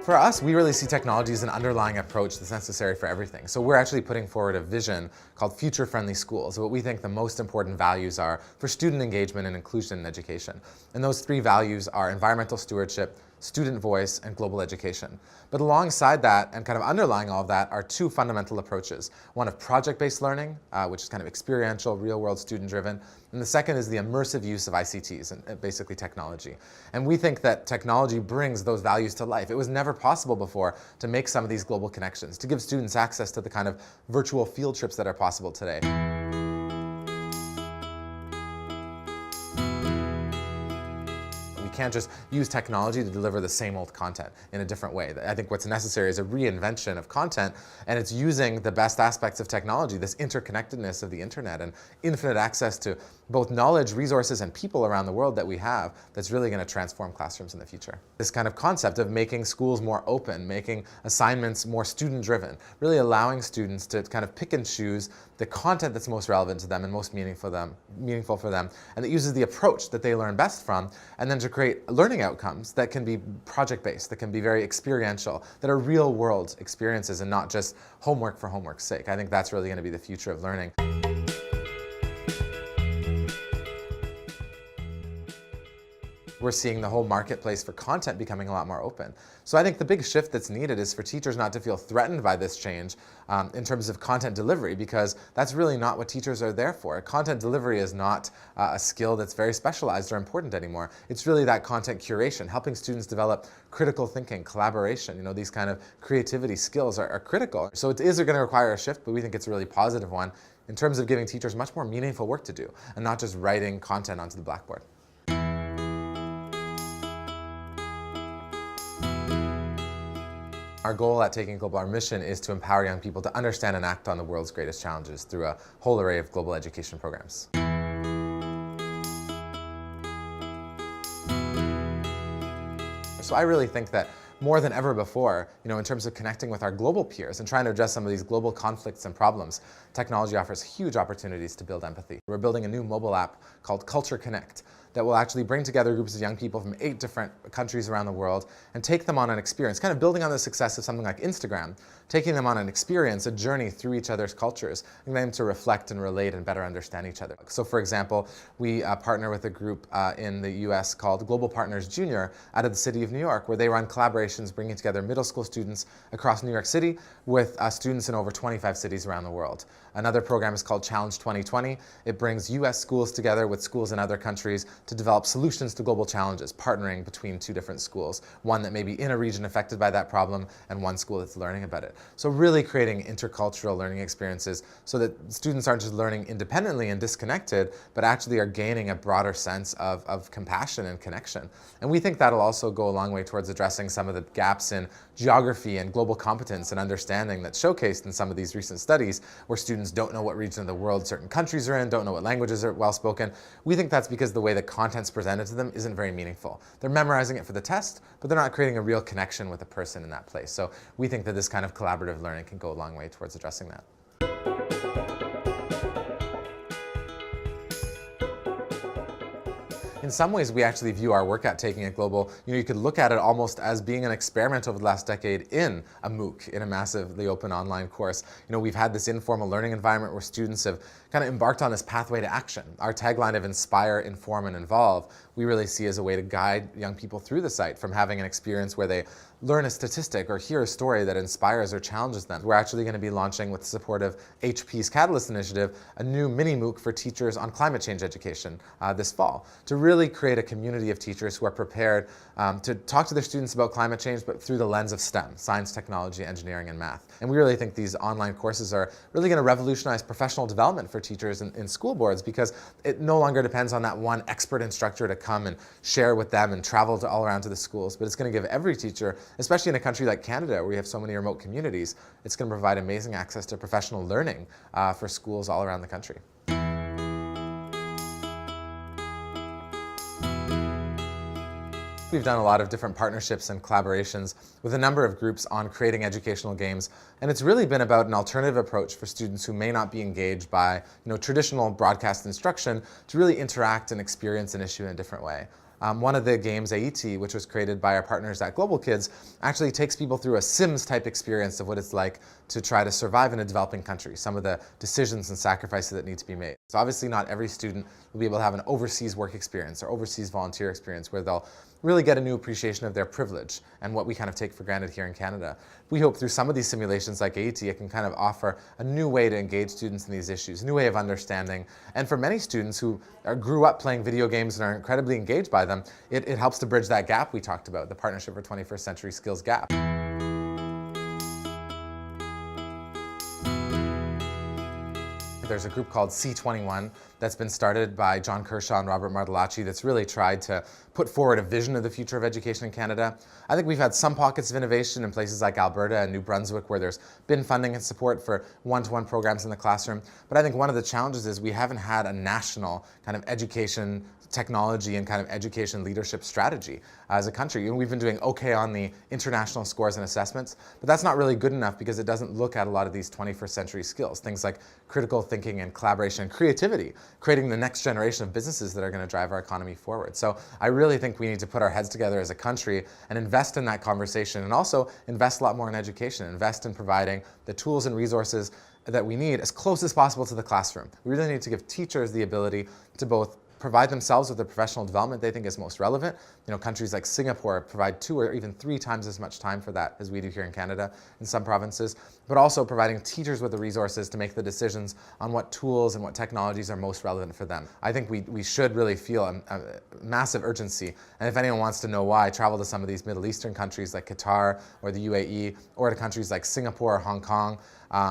For us, we really see technology as an underlying approach that's necessary for everything. So we're actually putting forward a vision called future-friendly schools, what we think the most important values are for student engagement and inclusion in education. And those three values are environmental stewardship, student voice, and global education. But alongside that, and kind of underlying all of that, are two fundamental approaches. One of project-based learning, which is kind of experiential, real-world student-driven, and the second is the immersive use of ICTs, and basically technology. And we think that technology brings those values to life. It was never possible before to make some of these global connections, to give students access to the kind of virtual field trips that are possible today. We can't just use technology to deliver the same old content in a different way. I think what's necessary is a reinvention of content, and it's using the best aspects of technology, this interconnectedness of the internet and infinite access to both knowledge, resources, and people around the world that we have that's really going to transform classrooms in the future. This kind of concept of making schools more open, making assignments more student-driven, really allowing students to kind of pick and choose the content that's most relevant to them and most meaningful for them, and that uses the approach that they learn best from, and then to create learning outcomes that can be project-based, that can be very experiential, that are real-world experiences and not just homework for homework's sake. I think that's really going to be the future of learning. We're seeing the whole marketplace for content becoming a lot more open. So I think the big shift that's needed is for teachers not to feel threatened by this change in terms of content delivery, because that's really not what teachers are there for. Content delivery is not a skill that's very specialized or important anymore. It's really that content curation, helping students develop critical thinking, collaboration, these kind of creativity skills are critical. So it is going to require a shift, but we think it's a really positive one in terms of giving teachers much more meaningful work to do and not just writing content onto the blackboard. Our goal at Taking Global, our mission is to empower young people to understand and act on the world's greatest challenges through a whole array of global education programs. So I really think that more than ever before, in terms of connecting with our global peers and trying to address some of these global conflicts and problems, technology offers huge opportunities to build empathy. We're building a new mobile app called Culture Connect that will actually bring together groups of young people from 8 different countries around the world and take them on an experience, kind of building on the success of something like Instagram, taking them on an experience, a journey through each other's cultures, and them to reflect and relate and better understand each other. So for example, we partner with a group in the US called Global Partners Junior out of the city of New York, where they run collaborations bringing together middle school students across New York City with students in over 25 cities around the world. Another program is called Challenge 2020. It brings US schools together with schools in other countries to develop solutions to global challenges, partnering between two different schools, one that may be in a region affected by that problem and one school that's learning about it. So really creating intercultural learning experiences so that students aren't just learning independently and disconnected, but actually are gaining a broader sense of compassion and connection. And we think that'll also go a long way towards addressing some of the gaps in geography and global competence and understanding that's showcased in some of these recent studies where students don't know what region of the world certain countries are in, don't know what languages are well spoken. We think that's because the way the content's presented to them isn't very meaningful. They're memorizing it for the test, but they're not creating a real connection with the person in that place. So we think that this kind of collaborative learning can go a long way towards addressing that. In some ways, we actually view our work at Taking It Global, you could look at it almost as being an experiment over the last decade in a MOOC, in a massively open online course. We've had this informal learning environment where students have kind of embarked on this pathway to action. Our tagline of inspire, inform, and involve, we really see as a way to guide young people through the site from having an experience where they learn a statistic or hear a story that inspires or challenges them. We're actually going to be launching, with the support of HP's Catalyst Initiative, a new mini MOOC for teachers on climate change education this fall, to really create a community of teachers who are prepared to talk to their students about climate change, but through the lens of STEM, science, technology, engineering, and math. And we really think these online courses are really going to revolutionize professional development for teachers in school boards, because it no longer depends on that one expert instructor to come and share with them and travel all around to the schools, but it's going to give every teacher, especially in a country like Canada where we have so many remote communities, it's going to provide amazing access to professional learning for schools all around the country. We've done a lot of different partnerships and collaborations with a number of groups on creating educational games, and it's really been about an alternative approach for students who may not be engaged by traditional broadcast instruction to really interact and experience an issue in a different way. One of the games, AET, which was created by our partners at Global Kids, actually takes people through a Sims-type experience of what it's like to try to survive in a developing country, some of the decisions and sacrifices that need to be made. So obviously not every student will be able to have an overseas work experience or overseas volunteer experience where they'll really get a new appreciation of their privilege and what we kind of take for granted here in Canada. We hope through some of these simulations like AET, it can kind of offer a new way to engage students in these issues, a new way of understanding. And for many students who grew up playing video games and are incredibly engaged by them, it helps to bridge that gap we talked about, the Partnership for 21st Century Skills gap. There's a group called C21 that's been started by John Kershaw and Robert Martellacci that's really tried to put forward a vision of the future of education in Canada. I think we've had some pockets of innovation in places like Alberta and New Brunswick where there's been funding and support for one-to-one programs in the classroom. But I think one of the challenges is we haven't had a national kind of education technology and kind of education leadership strategy as a country. And we've been doing okay on the international scores and assessments, but that's not really good enough because it doesn't look at a lot of these 21st century skills, things like critical thinking and collaboration and creativity, creating the next generation of businesses that are going to drive our economy forward. So I really think we need to put our heads together as a country and invest in that conversation, and also invest a lot more in education, invest in providing the tools and resources that we need as close as possible to the classroom. We really need to give teachers the ability to both provide themselves with the professional development they think is most relevant. You know, countries like Singapore provide 2 or even 3 times as much time for that as we do here in Canada in some provinces, but also providing teachers with the resources to make the decisions on what tools and what technologies are most relevant for them. I think we should really feel a massive urgency, and if anyone wants to know why, travel to some of these Middle Eastern countries like Qatar or the UAE, or to countries like Singapore or Hong Kong,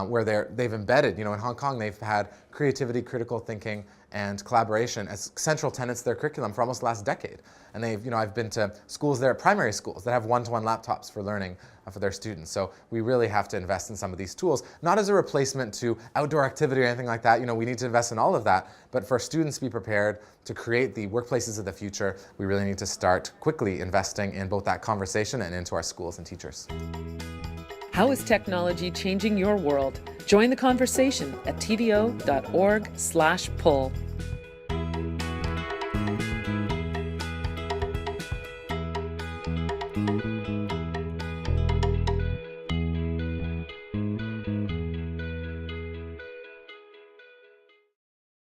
where they've embedded, in Hong Kong they've had creativity, critical thinking, and collaboration as central tenets of their curriculum for almost the last decade. And I've been to schools there, primary schools, that have one-to-one laptops for learning for their students. So we really have to invest in some of these tools, not as a replacement to outdoor activity or anything like that. We need to invest in all of that, but for students to be prepared to create the workplaces of the future, we really need to start quickly investing in both that conversation and into our schools and teachers. How is technology changing your world? Join the conversation at tdo.org/pull.